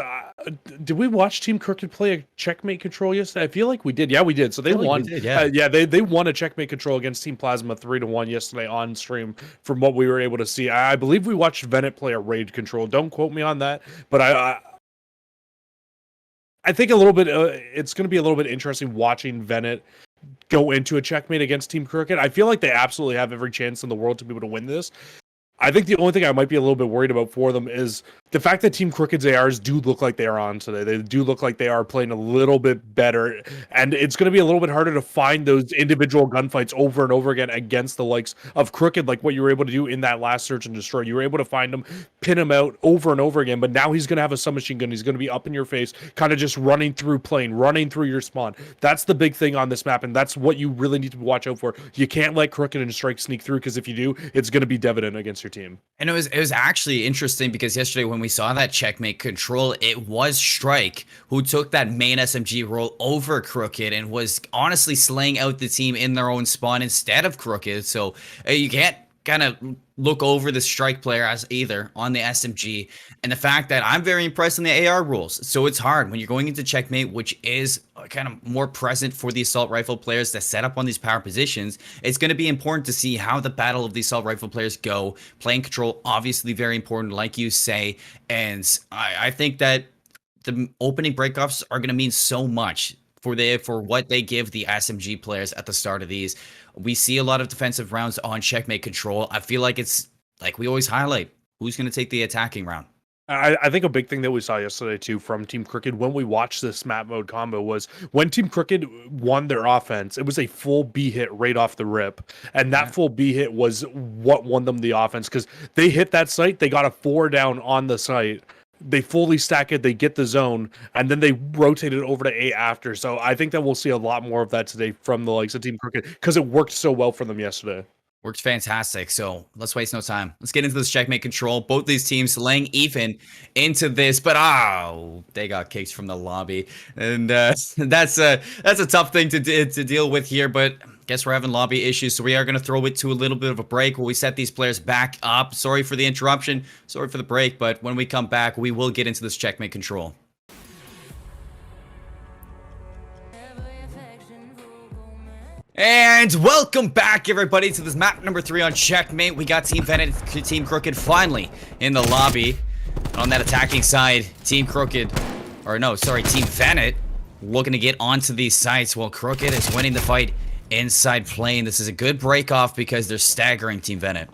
did we watch Team Crooked play a checkmate control yesterday? I feel like we did. Yeah, we did. So they won. Did, yeah, they won a checkmate control against Team Plasma 3-1 yesterday on stream from what we were able to see. I believe we watched Venitt play a raid control. Don't quote me on that, but I think a little bit, it's going to be a little bit interesting watching Venitt go into a checkmate against Team Crooked. I feel like they absolutely have every chance in the world to be able to win this. I think the only thing I might be a little bit worried about for them is the fact that Team Crooked's ARs do look like they are on today. They do look like they are playing a little bit better, and it's going to be a little bit harder to find those individual gunfights over and over again against the likes of Crooked, like what you were able to do in that last Search and Destroy. You were able to find him, pin him out over and over again, but now he's going to have a submachine gun. He's going to be up in your face, kind of just running through plane, running through your spawn. That's the big thing on this map, and that's what you really need to watch out for. You can't let Crooked and Strike sneak through, because if you do, it's going to be dividend against your team. And it was actually interesting because yesterday when we saw that checkmate control, it was Strike who took that main SMG role over Crooked and was honestly slaying out the team in their own spawn instead of Crooked. So you can't kind of look over the Strike player as either on the SMG, and the fact that I'm very impressed in the AR rules. So it's hard when you're going into checkmate, which is kind of more present for the assault rifle players that set up on these power positions. It's going to be important to see how the battle of the assault rifle players go. Playing control, obviously very important, like you say, and I think that the opening breakoffs are going to mean so much for what they give the SMG players at the start of these. We see a lot of defensive rounds on checkmate control. I feel like it's like we always highlight, who's going to take the attacking round. I think a big thing that we saw yesterday too from Team Crooked when we watched this map mode combo was when Team Crooked won their offense, it was a full B hit right off the rip. And that full B hit was what won them the offense because they hit that site, they got a 4 down on the site. They fully stack it, they get the zone, and then they rotate it over to A after. So I think that we'll see a lot more of that today from the likes of Team Crooked because it worked so well for them yesterday. Works fantastic. So let's waste no time. Let's get into this checkmate control. Both these teams laying even into this, but they got kicked from the lobby, and that's a tough thing to deal with here. But guess we're having lobby issues, so we are going to throw it to a little bit of a break where we set these players back up. Sorry for the interruption. Sorry for the break, but when we come back, we will get into this checkmate control. And welcome back, everybody, to this map number 3 on Checkmate. We got Team Venitt, Team Crooked finally in the lobby. On that attacking side, Team Crooked, or no, sorry, Team Venitt looking to get onto these sites while Crooked is winning the fight inside plane. This is a good break off because they're staggering Team Venitt.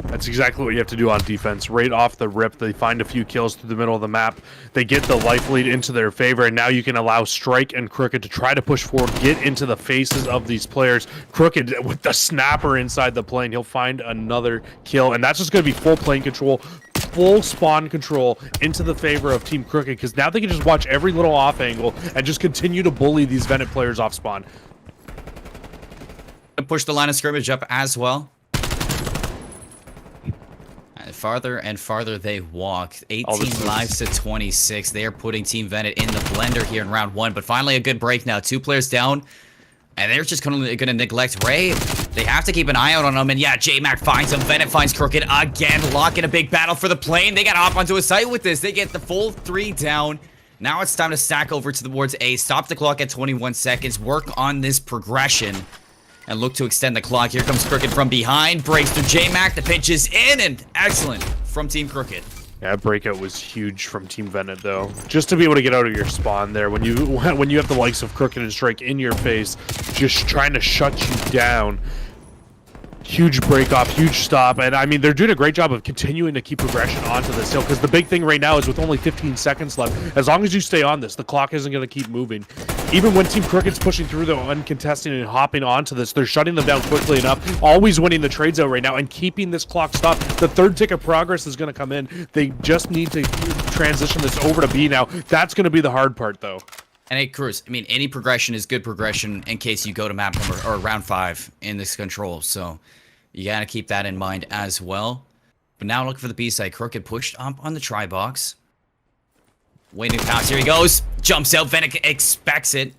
That's exactly what you have to do on defense. Right off the rip, they find a few kills through the middle of the map. They get the life lead into their favor, and now you can allow Strike and Crooked to try to push forward, get into the faces of these players. Crooked, with the snapper inside the plane, he'll find another kill, and that's just going to be full plane control, full spawn control into the favor of Team Crooked, because now they can just watch every little off angle and just continue to bully these Venitt players off spawn. Push the line of scrimmage up as well. Farther and farther they walk. 18 lives to 26. They are putting Team Venitt in the blender here in round 1. But finally a good break now. 2 players down. And they're just going to neglect Ray. They have to keep an eye out on him. And yeah, J-Mac finds him. Venitt finds Crooked again. Lock in a big battle for the plane. They got to hop onto a site with this. They get the full 3 down. Now it's time to stack over towards A. Stop the clock at 21 seconds. Work on this progression. And look to extend the clock. Here comes Crooked from behind. Breaks through J-Mac. The pitch is in. And excellent from Team Crooked. Yeah, breakout was huge from Team Venitt, though. Just to be able to get out of your spawn there. When you have the likes of Crooked and Strike in your face, just trying to shut you down. Huge break off, huge stop, and I mean they're doing a great job of continuing to keep progression onto this hill because the big thing right now is with only 15 seconds left, as long as you stay on this, the clock isn't going to keep moving. Even when Team Crooked's pushing through the uncontested and hopping onto this, they're shutting them down quickly enough, always winning the trades out right now and keeping this clock stopped. The third tick of progress is going to come in. They just need to transition this over to B now. That's going to be the hard part though. And hey, Cruz, I mean, any progression is good progression in case you go to map number or round 5 in this control. So you gotta keep that in mind as well. But now look for the B side. Crooked pushed up on the try box. Waiting to pounce. Here he goes. Jumps out. Venitt expects it.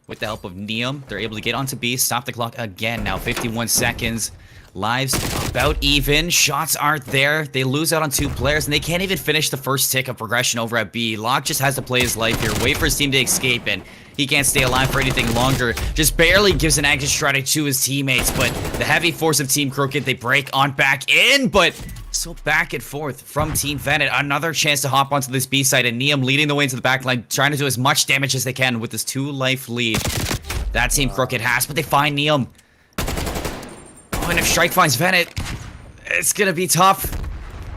With the help of Neum, they're able to get onto B. Stop the clock again. Now 51 seconds. Lives about even. Shots aren't there. They lose out on 2 players, and they can't even finish the first tick of progression over at B. Locke just has to play his life here. Wait for his team to escape, and he can't stay alive for anything longer. Just barely gives an exit strategy to his teammates, but the heavy force of Team Crooked, they break on back in, but so back and forth from Team Venitt. Another chance to hop onto this B side, and Neum leading the way into the back line, trying to do as much damage as they can with this 2-life lead. That Team Crooked has, but they find Neum. And if Strike finds Venitt, it's gonna be tough.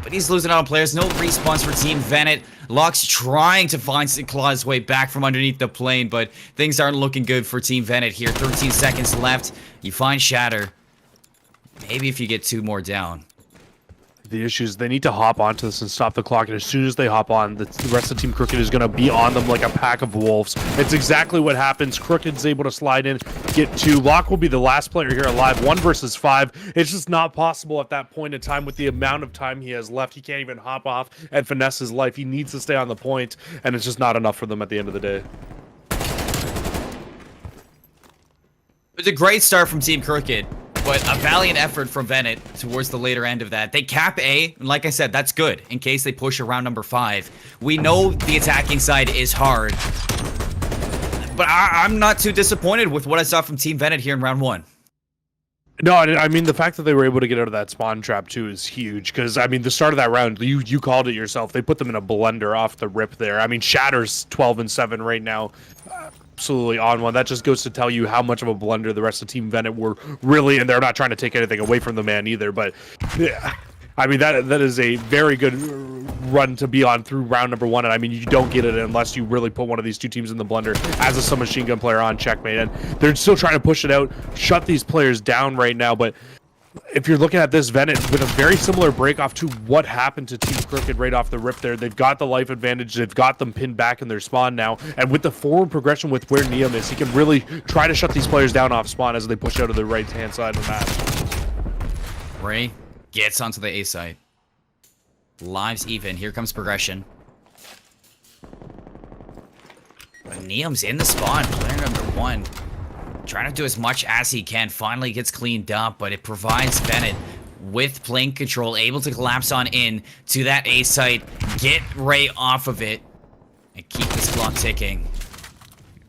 But he's losing out on players. No respawns for Team Venitt. Locke's trying to claw his way back from underneath the plane, but things aren't looking good for Team Venitt here. 13 seconds left. You find Shatter. Maybe if you get 2 more down. The issue is they need to hop onto this and stop the clock, and as soon as they hop on, the rest of Team Crooked is going to be on them like a pack of wolves. It's exactly what happens. Crooked's able to slide in, get 2. Locke will be the last player here alive, 1 versus 5. It's just not possible at that point in time with the amount of time he has left. He can't even hop off and finesse his life. He needs to stay on the point, and it's just not enough for them at the end of the day. It's a great start from Team Crooked. But a valiant effort from Venitt towards the later end of that. They cap A, and like I said, that's good in case they push around number 5. We know the attacking side is hard. But I'm not too disappointed with what I saw from Team Venitt here in round 1. No, I mean, the fact that they were able to get out of that spawn trap, too, is huge. Because, I mean, the start of that round, you called it yourself. They put them in a blender off the rip there. I mean, Shatter's 12-7 right now. Absolutely on one. That just goes to tell you how much of a blender the rest of Team Venitt were really, and they're not trying to take anything away from the man either, but yeah, I mean, that is a very good run to be on through round number 1, and I mean, you don't get it unless you really put one of these two teams in the blender as a submachine gun player on checkmate, and they're still trying to push it out, shut these players down right now, but if you're looking at this, Venitt with a very similar break off to what happened to Team Crooked right off the rip there. They've got the life advantage. They've got them pinned back in their spawn now. And with the forward progression with where Neum is, he can really try to shut these players down off spawn as they push out of the right-hand side of the map. Ray gets onto the A side. Lives even. Here comes progression. But Neum's in the spawn. Player number 1. Trying to do as much as he can. Finally gets cleaned up, but it provides Venitt with plane control, able to collapse on in to that A site, get Ray off of it, and keep this clock ticking.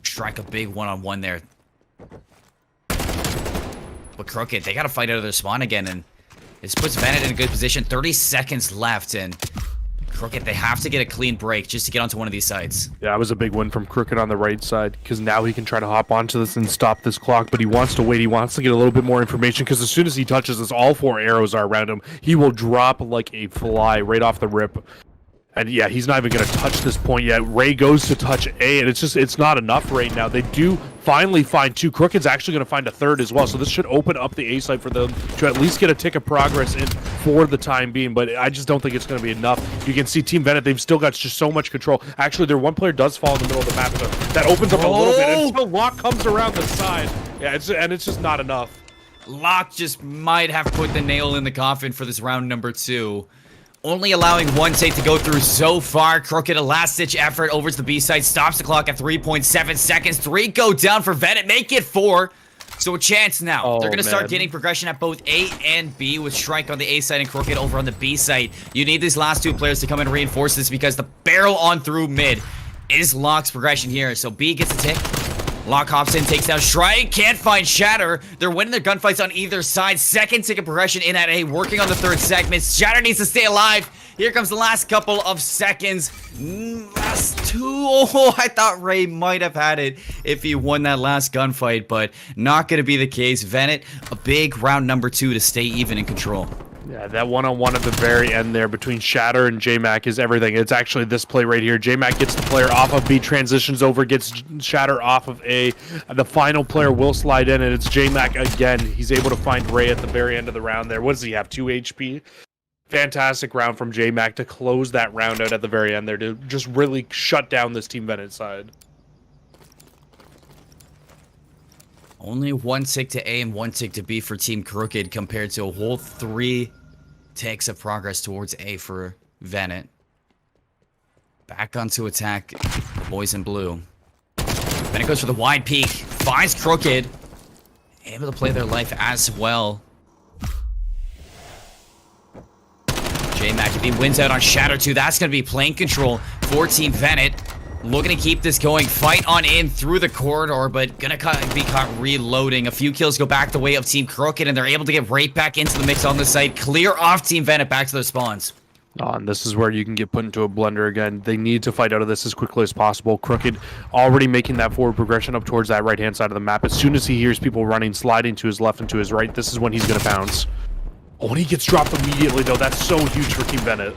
Strike a big one-on-one there. But Crooked, they gotta fight out of their spawn again, and this puts Venitt in a good position. 30 seconds left, and Crooked, they have to get a clean break just to get onto one of these sites. Yeah, that was a big win from Crooked on the right side, because now he can try to hop onto this and stop this clock, but he wants to wait. He wants to get a little bit more information, because as soon as he touches this, all 4 arrows are around him. He will drop like a fly right off the rip. And yeah, he's not even going to touch this point yet. Ray goes to touch A, and it's not enough right now. They do finally find 2. Crooked's actually going to find a 3rd as well, so this should open up the A site for them to at least get a tick of progress in for the time being, but I just don't think it's going to be enough. You can see Team Venitt, they've still got just so much control. Actually, their one player does fall in the middle of the map, so that opens up a little bit, and still Locke comes around the side. Yeah, it's just not enough. Locke just might have put the nail in the coffin for this round number 2. Only allowing 1 take to go through so far. Crooked, a last-ditch effort over to the B side. Stops the clock at 3.7 seconds. 3 go down for Venitt. Make it 4. So a chance now. They're going to start getting progression at both A and B with Strike on the A side and Crooked over on the B side. You need these last 2 players to come and reinforce this because the barrel on through mid is Locke's progression here. So B gets a tick. Locke hops in, takes down Strike, can't find Shatter. They're winning their gunfights on either side. Second ticket progression in at A, working on the 3rd segment. Shatter needs to stay alive. Here comes the last couple of seconds. Last 2. Oh, I thought Ray might have had it if he won that last gunfight, but not going to be the case. Venitt, a big round number 2 to stay even in control. Yeah, that one-on-one at the very end there between Shatter and J-Mac is everything. It's actually this play right here. J-Mac gets the player off of B, transitions over, gets Shatter off of A. The final player will slide in, and it's J-Mac again. He's able to find Ray at the very end of the round there. What does he have, 2 HP? Fantastic round from J-Mac to close that round out at the very end there to just really shut down this Team Venitt side. Only 1 tick to A and 1 tick to B for Team Crooked compared to a whole 3 ticks of progress towards A for Venitt. Back onto attack, the boys in blue. Venitt goes for the wide peek, finds Crooked. Able to play their life as well. J-Mac, if he wins out on Shatter 2, that's going to be plane control for Team Venitt. Looking to keep this going. Fight on in through the corridor, but gonna be caught reloading. A few kills go back the way of Team Crooked, and they're able to get right back into the mix on the site. Clear off Team Venitt back to their spawns. And this is where you can get put into a blender again. They need to fight out of this as quickly as possible. Crooked already making that forward progression up towards that right-hand side of the map. As soon as he hears people running, sliding to his left and to his right, this is when he's gonna bounce. Oh, and he gets dropped immediately, though. That's so huge for Team Venitt.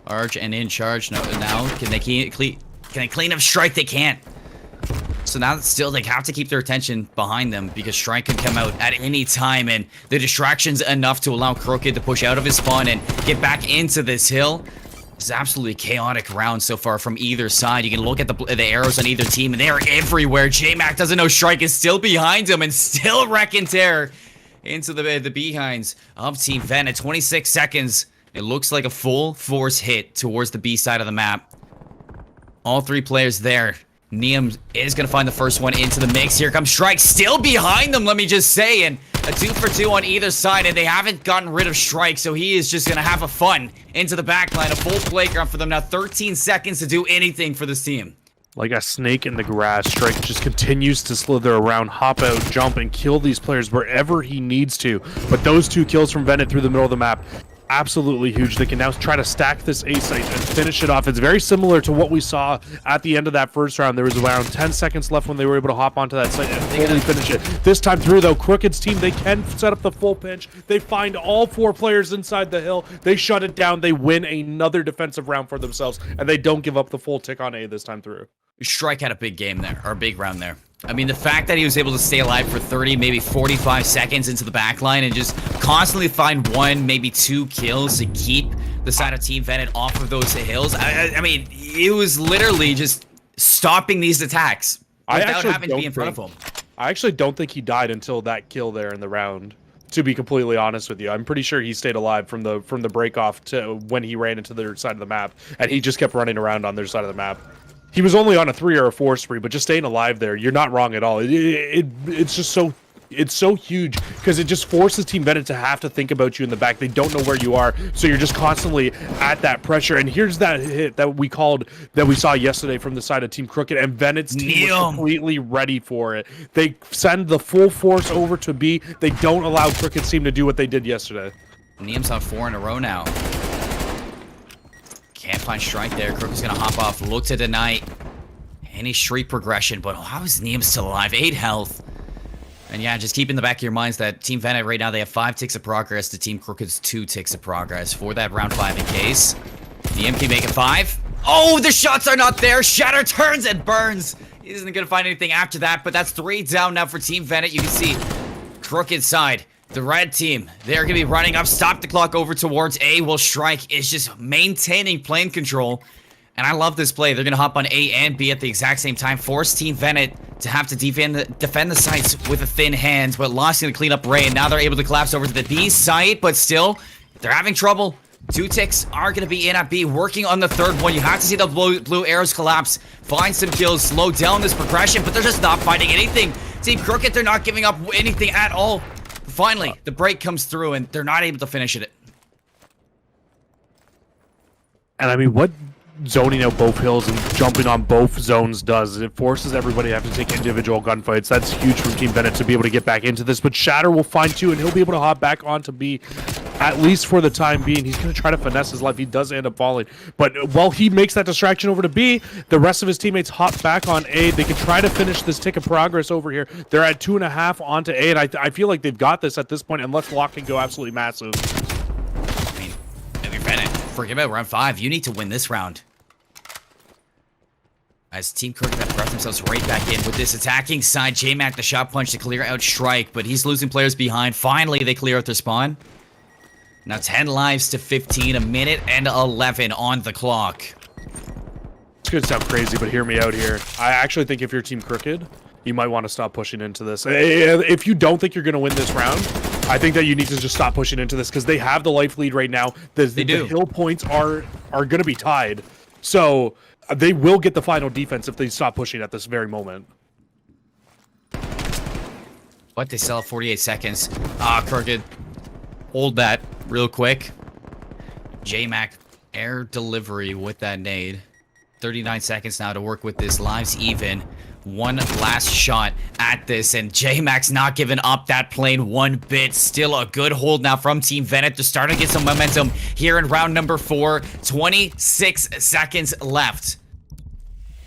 Arch and in charge now. Can they clean up Strike? They can't. So now still they have to keep their attention behind them because Strike can come out at any time, and the distraction's enough to allow Crooked to push out of his spawn and get back into this hill. It's absolutely chaotic round so far from either side. You can look at the arrows on either team, and they are everywhere. J-Mac doesn't know Strike is still behind him and still wrecking terror into the behinds of Team Venitt. 26 seconds. It looks like a full force hit towards the B side of the map. All 3 players there. Neum is going to find the first one into the mix. Here comes Strike, still behind them, let me just say. And a 2 for 2 on either side, and they haven't gotten rid of Strike, so he is just going to have a fun into the backline. A full playground for them now. 13 seconds to do anything for this team. Like a snake in the grass, Strike just continues to slither around, hop out, jump, and kill these players wherever he needs to. But those 2 kills from Venitt through the middle of the map absolutely huge. They can now try to stack this A site and finish it off. It's very similar to what we saw at the end of that first round. There was around 10 seconds left when they were able to hop onto that site and fully finish it. This time through, though, Crooked's team, they can set up the full pinch. They find all 4 players inside the hill. They shut it down. They win another defensive round for themselves, and they don't give up the full tick on A this time through. Strike had a big game there, or a big round there. I mean, the fact that he was able to stay alive for 30, maybe 45 seconds into the backline and just constantly find 1, maybe 2 kills to keep the side of Team Venitt off of those hills. I mean, it was literally just stopping these attacks without having to be in front of them. I actually don't think he died until that kill there in the round, to be completely honest with you. I'm pretty sure he stayed alive from the break off to when he ran into their side of the map, and he just kept running around on their side of the map. He was only on a 3 or a 4 spree, but just staying alive there, you're not wrong at all. It's just so huge because it just forces Team Venitt to have to think about you in the back. They don't know where you are, so you're just constantly at that pressure. And here's that hit that we saw yesterday from the side of Team Crooked, and Venett's team was completely ready for it. They send the full force over to B. They don't allow Crooked's team to do what they did yesterday. Neem's on 4 in a row now. Can't find strike there. Crooked's gonna hop off. Look to deny any streak progression, but how is Neem still alive? 8 health. And yeah, just keep in the back of your minds that Team Venitt right now, they have 5 ticks of progress to Team Crooked's 2 ticks of progress for that round 5 in case. Neem can make it 5. Oh, the shots are not there. Shatter turns and burns. He isn't gonna find anything after that, but that's 3 down now for Team Venitt. You can see Crooked side. The red team, they're going to be running up, stop the clock over towards A, while Strike is just maintaining plane control. And I love this play. They're going to hop on A and B at the exact same time, force Team Venitt to have to defend the sites with a thin hand, but Lost going to clean up Ray, and now they're able to collapse over to the B site, but still, they're having trouble. 2 ticks are going to be in at B, working on the 3rd one. You have to see the blue arrows collapse, find some kills, slow down this progression, but they're just not finding anything. Team Crooked, they're not giving up anything at all. Finally, the break comes through, and they're not able to finish it. And I mean, what zoning out both hills and jumping on both zones does is it forces everybody to have to take individual gunfights. That's huge from Team Venitt to be able to get back into this. But Shatter will find 2, and he'll be able to hop back onto B, at least for the time being. He's going to try to finesse his life. He does end up falling. But while he makes that distraction over to B, the rest of his teammates hop back on A. They can try to finish this tick of progress over here. They're at 2.5 onto A, and I feel like they've got this at this point, unless Lock can go absolutely massive. I mean, Venitt, forget about round 5. You need to win this round. As Team Crooked have brought themselves right back in with this attacking side. J-Mac, the shot punch to clear out Strike, but he's losing players behind. Finally, they clear out their spawn. Now 10 lives to 15, 1 minute and 11 on the clock. It's going to sound crazy, but hear me out here. I actually think if you're Team Crooked, you might want to stop pushing into this. If you don't think you're going to win this round, I think that you need to just stop pushing into this because they have the life lead right now. The hill points are going to be tied. So they will get the final defense if they stop pushing at this very moment. But they still have 48 seconds. Crooked. Hold that real quick. J-Mac, air delivery with that nade. 39 seconds now to work with this. Lives even. 1 last shot at this, and J-Mac's not giving up that plane 1 bit. Still a good hold now from Team Venitt to start to get some momentum here in round number 4. 26 seconds left.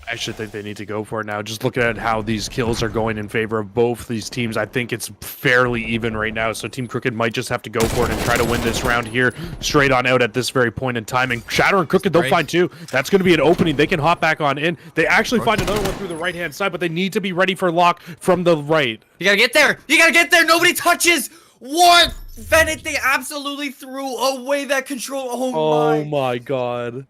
I actually think they need to go for it now. Just looking at how these kills are going in favor of both these teams, I think it's fairly even right now. So Team Crooked might just have to go for it and try to win this round here straight on out at this very point in time. And Shatter and Crooked, they'll find 2. That's going to be an opening. They can hop back on in. They actually find another one through the right-hand side, but they need to be ready for Lock from the right. You gotta get there. You gotta get there. Nobody touches. What? Venitt, they absolutely threw away that control. Oh my God.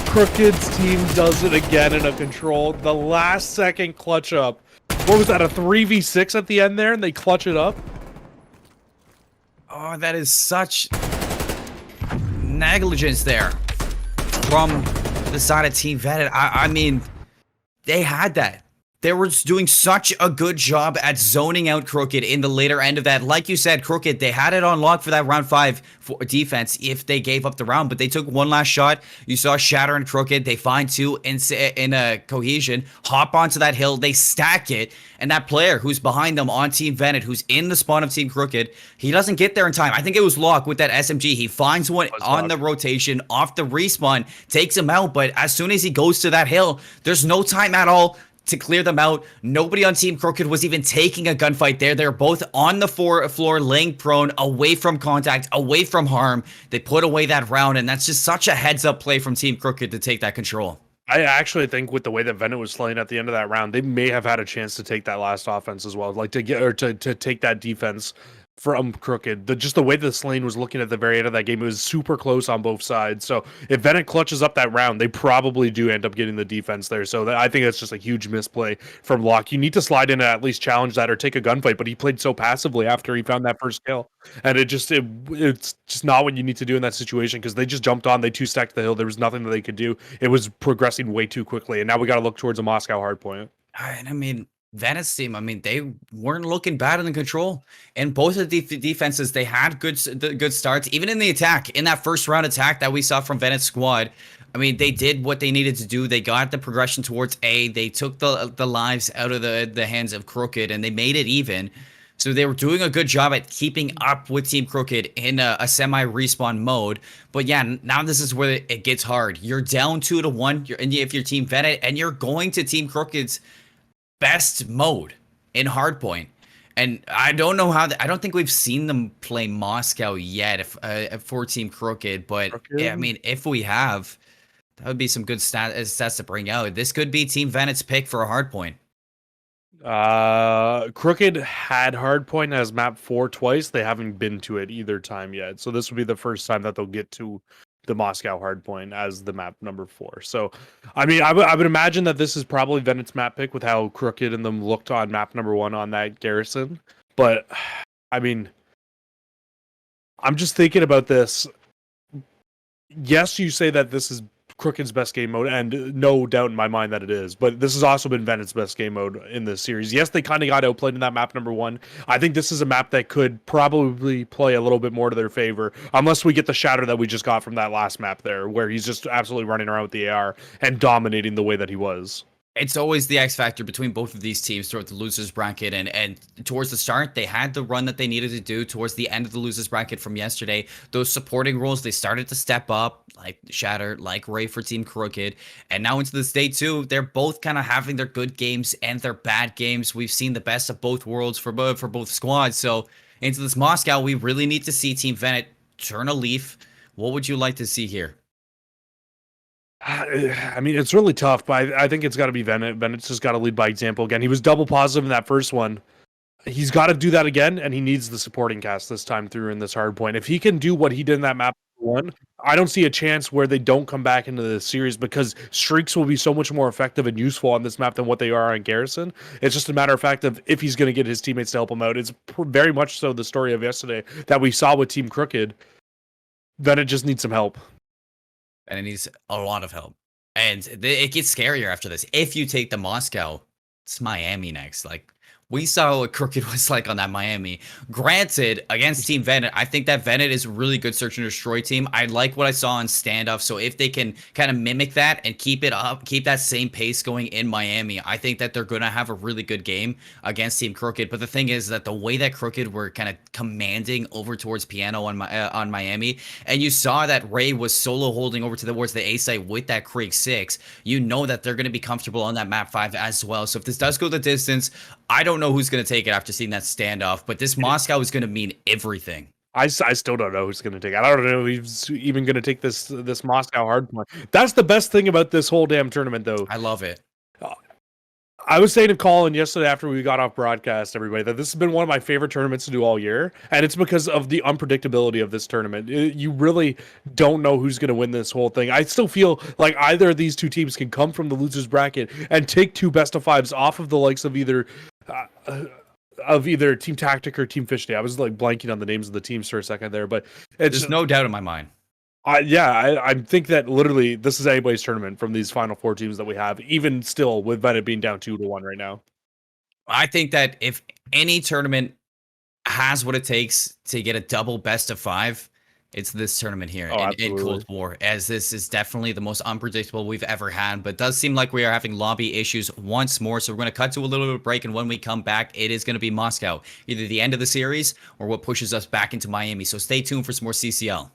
Crooked's team does it again in a control. The last second clutch up. What was that, a 3v6 at the end there, and they clutch it up? Oh, that is such negligence there from the side of Team Venitt. I mean, they had that. They were doing such a good job at zoning out Crooked in the later end of that. Like you said, Crooked, they had it on lock for that round 5 for defense if they gave up the round, but they took one last shot. You saw Shatter and Crooked. They find two in a cohesion, hop onto that hill, they stack it, and that player who's behind them on Team Venitt, who's in the spawn of Team Crooked, he doesn't get there in time. I think it was Locke with that SMG. He finds one on the rotation off the respawn, takes him out, but as soon as he goes to that hill, there's no time at all to clear them out. Nobody on Team Crooked was even taking a gunfight there. They're both on the floor, laying prone, away from contact, away from harm. They put away that round, and that's just such a heads-up play from Team Crooked to take that control. I actually think with the way that Venitt was playing at the end of that round, they may have had a chance to take that last offense as well, like to get or to take that defense from Crooked. Just the way this lane was looking at the very end of that game, it was super close on both sides. So if Venitt clutches up that round, they probably do end up getting the defense there. So I think that's just a huge misplay from Locke. You need to slide in and at least challenge that or take a gunfight, but he played so passively after he found that first kill. And it's just not what you need to do in that situation, because they just jumped on, they two-stacked the hill. There was nothing that they could do. It was progressing way too quickly, and now we got to look towards a Moscow hardpoint. And I mean, Venice team, I mean, they weren't looking bad in the control. And both of the defenses, they had good starts. Even in the attack, in that first round attack that we saw from Venice squad, I mean, they did what they needed to do. They got the progression towards A. They took the lives out of the hands of Crooked, and they made it even. So they were doing a good job at keeping up with Team Crooked in a semi-respawn mode. But yeah, now this is where it gets hard. You're down 2-1, and if you're Team Venitt, and you're going to Team Crooked's best mode in hardpoint. And I don't know how. I don't think we've seen them play Moscow yet for Team Crooked. But yeah, I mean, if we have, that would be some good stats to bring out. This could be Team Venitt's pick for a hardpoint. Crooked had hardpoint as map 4 twice. They haven't been to it either time yet. So this would be the first time that they'll get to the Moscow hardpoint as the map number 4. So, I mean, I would imagine that this is probably Venitt's map pick with how Crooked and them looked on map number 1 on that garrison. But, I mean, I'm just thinking about this. Yes, you say that this is Crooked's best game mode, and no doubt in my mind that it is, but this has also been Venitt's best game mode in this series. Yes, they kind of got outplayed in that map number 1. I think this is a map that could probably play a little bit more to their favor, unless we get the shatter that we just got from that last map there, where he's just absolutely running around with the AR and dominating the way that he was. It's always the X factor between both of these teams throughout the losers bracket, and towards the start they had the run that they needed to do. Towards the end of the losers bracket from yesterday, those supporting roles, they started to step up, like Shatter, like Ray for Team Crooked, and now into this day 2, they're both kind of having their good games and their bad games. We've seen the best of both worlds for both squads. So into this Moscow, we really need to see Team Venitt turn a leaf. What would you like to see here? I mean, it's really tough, but I think it's got to be Venitt. Vennett's just got to lead by example again. He was double positive in that first one. He's got to do that again, and he needs the supporting cast this time through in this hard point. If he can do what he did in that map 1, I don't see a chance where they don't come back into the series, because streaks will be so much more effective and useful on this map than what they are on Garrison. It's just a matter of fact of if he's going to get his teammates to help him out. It's very much so the story of yesterday that we saw with Team Crooked. Venitt just needs some help. And it needs a lot of help. And it gets scarier after this. If you take the Moscow, it's Miami next. Like, we saw what Crooked was like on that Miami. Granted, against Team Venitt, I think that Venitt is a really good search and destroy team. I like what I saw on standoff. So if they can kind of mimic that and keep it up, keep that same pace going in Miami, I think that they're going to have a really good game against Team Crooked. But the thing is that the way that Crooked were kind of commanding over towards Piano on Miami, and you saw that Ray was solo holding over towards the A site with that Krieg 6, you know that they're going to be comfortable on that map 5 as well. So if this does go the distance, I don't know who's going to take it after seeing that standoff, but this Moscow is going to mean everything. I still don't know who's going to take it. I don't know who's even going to take this Moscow hardpoint. That's the best thing about this whole damn tournament, though. I love it. I was saying to Colin yesterday after we got off broadcast, everybody, that this has been one of my favorite tournaments to do all year, and it's because of the unpredictability of this tournament. You really don't know who's going to win this whole thing. I still feel like either of these two teams can come from the losers bracket and take 2 best-of-5s off of the likes of either Team Tactic or Team Fish Day. I was like blanking on the names of the teams for a second there, but there's no doubt in my mind. I think that literally this is anybody's tournament from these final four teams that we have, even still with Venitt being down 2-1 right now. I think that if any tournament has what it takes to get a double best of 5, it's this tournament here in Cold War, as this is definitely the most unpredictable we've ever had. But it does seem like we are having lobby issues once more. So we're going to cut to a little bit of break. And when we come back, it is going to be Moscow, either the end of the series or what pushes us back into Miami. So stay tuned for some more CCL.